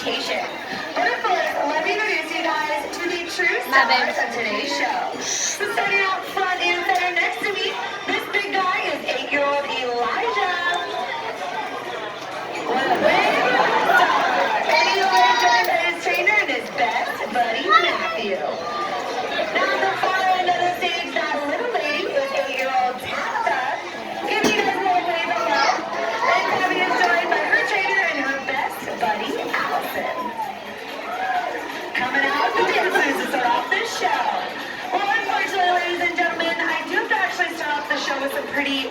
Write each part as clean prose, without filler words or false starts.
presentation. But of course, let me introduce you guys to the true stars of today's show. So starting out front and center next to me, this big guy is 8-year-old Elijah. What a big star! And Elijah joined by his trainer and his best buddy, Matthew. Now at the far end of the stage, that little lady is 8-year-old Tabitha. Give you guys a little wave of love. And Tabby is joined by her trainer and her best buddy, Allison. Coming out the dancers to start off this show. Well, unfortunately, ladies and gentlemen, I do have to actually start off the show with some pretty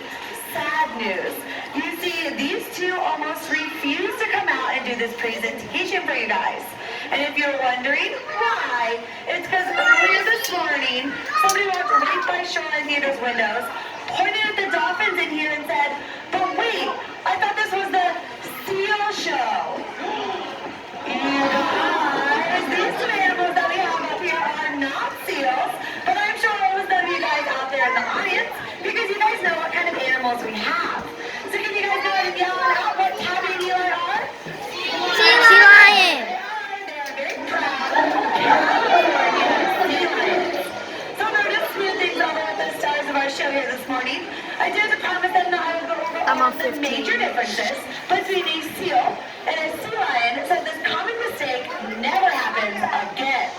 sad news. You see, these two almost refused to come out and do this presentation for you guys. And if you're wondering why, it's because earlier this morning, somebody walked right by Shoreline Theater's windows, pointed at the dolphins in here and said, "But wait, I thought this was the seal show." You guys, these two animals that we have up here are not seals, but I'm sure most of you guys out there in the audience, because you guys know what kind of animals we have. So can you guys go ahead and yell out what Tabby and Eli are? Sea lion. They're very proud California sea lions. So in order to smooth things over with the stars of our show here this morning, I did promise them that I would go over all of the major differences between a seal and a sea lion, so this common mistake never happens again.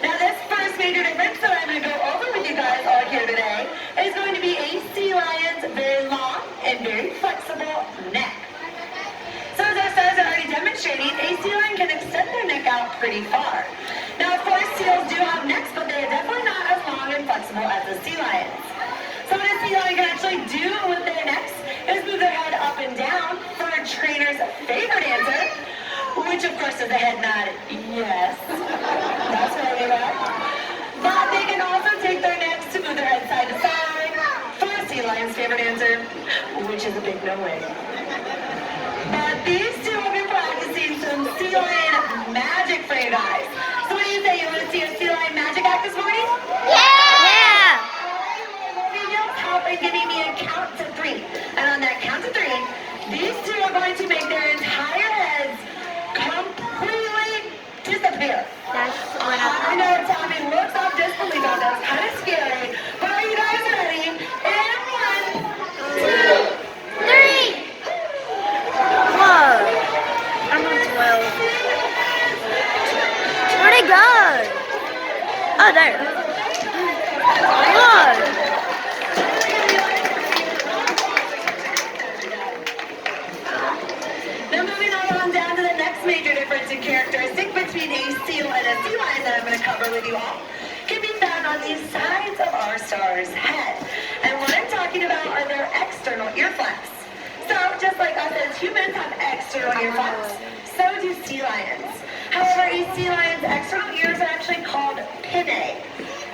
Now this first major difference that I'm going to go over with you guys all here today is going to be a sea lion's very long and very flexible neck. So as our stars are already demonstrating, a sea lion can extend their neck out pretty far. Now of course seals do have necks, but they are definitely not as long and flexible as the sea lions. So what a sea lion can actually do with their necks is move their head up and down for a trainer's favorite answer, which of course is a head nod, yes. That's right, you're right. But they can also take their necks to move their head side to side for a sea lion's favorite answer, which is a big no way. But these two have been practicing some sea lion magic for you guys. So what do you say? You want to see a sea lion magic act this morning? Yeah. Help in giving me a count to 3. And on that count to 3, these two are going to make their entire heads completely disappear. That's what I know Tommy looks off disbelief on that. It's kind of scary. But are you guys ready? And 1, 2, 3. Whoa. I'm on 12. Where'd it go? Oh, there. Whoa. Down to the next major difference in characteristic between a seal and a sea lion that I'm going to cover with you all can be found on the sides of our star's head. And what I'm talking about are their external ear flaps. So just like us as humans have external ear flaps, so do sea lions. However, a sea lion's external ears are actually called pinnae.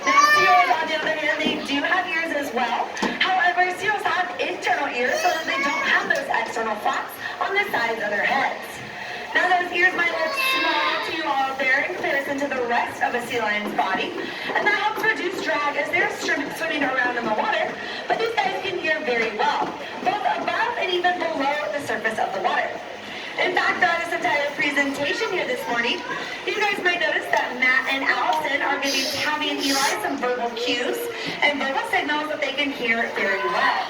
Now seals, on the other hand, they do have ears as well. However, seals have internal ears so that they don't have those external flaps on the sides of their heads. Now those ears might look small to you all out there in comparison to the rest of a sea lion's body, and that helps reduce drag as they're swimming around in the water, but these guys can hear very well, both above and even below the surface of the water. In fact, throughout this entire presentation here this morning, you guys might notice that Matt and Allison are giving Tabby and Eli some verbal cues and verbal signals that they can hear very well.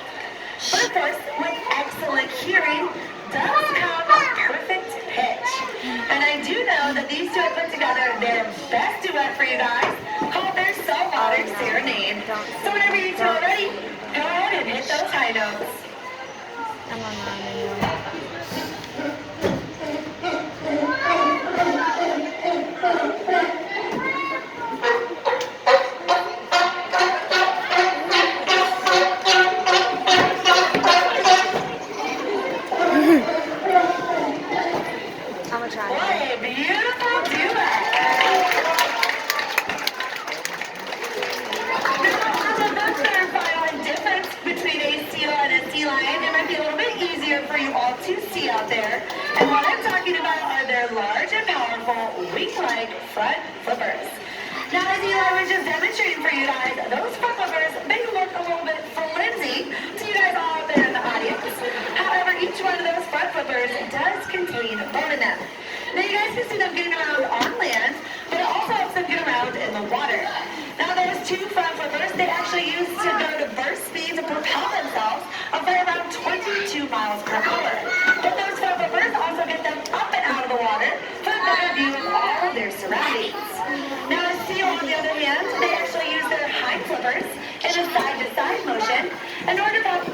But of course, with excellent hearing does come perfect pitch. And I do know that these two have put together their best duet for you guys, called their Saltwater Serenade. So whenever you two are ready, go ahead and hit those high notes. I'm on 9. What a beautiful duet! Now, on the third and final difference between a seal and a sea lion, it might be a little bit easier for you all to see out there. And what I'm talking about are their large and powerful wing-like front flippers. Now, as Eli was just demonstrating for you guys, those front flippers may look a little bit flimsy to you guys all out there in the audience. However, each one of those front flippers does contain bone in them. Now you guys can see them getting around on land, but it also helps them get around in the water. Now those two front flippers, they actually use to go to burst speed to propel themselves of right around 22 miles per hour. But those front flippers also get them up and out of the water for a better view of all of their surroundings. Now a seal, on the other hand, they actually use their hind flippers in a side-to-side motion in order to